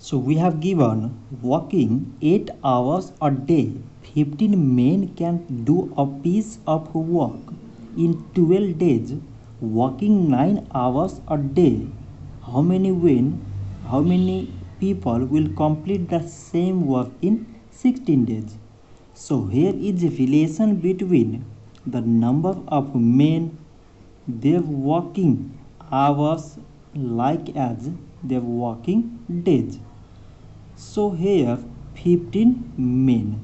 So we have given working 8 hours a day. 15 men can do a piece of work in 12 days, working 9 hours a day. How many people will complete the same work in 16 days? So here is a relation between the number of men, their working hours like as their working days. So here 15 men.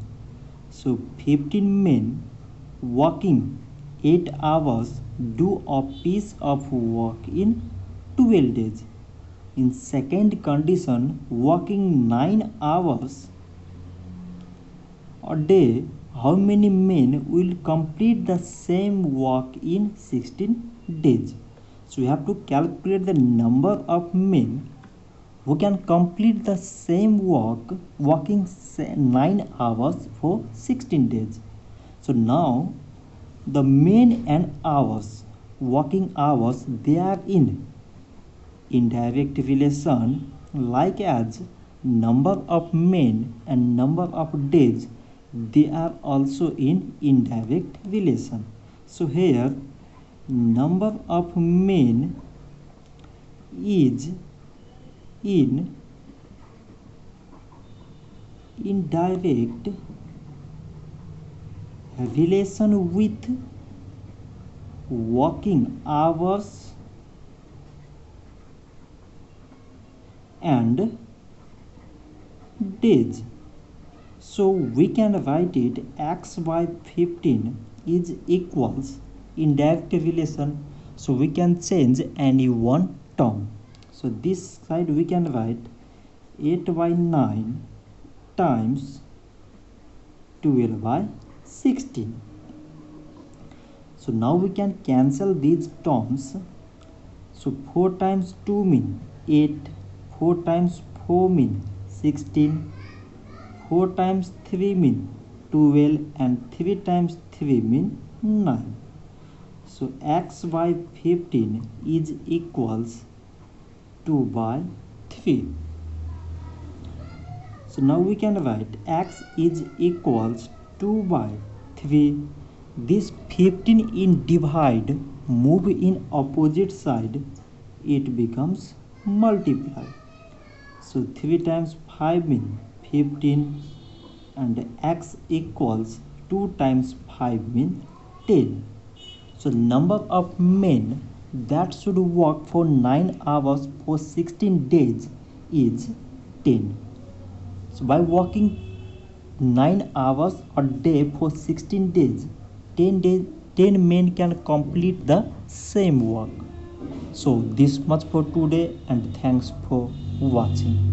So 15 men working 8 hours do a piece of work in 12 days. In second condition, working 9 hours a day, how many men will complete the same work in 16 days? So we have to calculate the number of men who can complete the same work working 9 hours for 16 days. So now the men and hours, working hours, they are in indirect relation like as number of men and number of days, they are also in indirect relation. So here number of men is in indirect relation with working hours and days. So we can write it x by 15 is equals indirect relation. So we can change any one term. So this side we can write 8 by 9 times 12 by 16. So now we can cancel these terms. So 4 times 2 mean 8, 4 times 4 mean 16, 4 times 3 mean 12 and 3 times 3 mean 9. So x by 15 is equals 2 by 3. So now we can write x is equals 2 by 3. This 15 in divide move in opposite side, it becomes multiply. So 3 times 5 mean 15 and x equals 2 times 5 mean 10. So number of men that should work for 9 hours for 16 days is 10. So by working 9 hours a day for 16 days, 10 men can complete the same work. So this much for today and thanks for watching.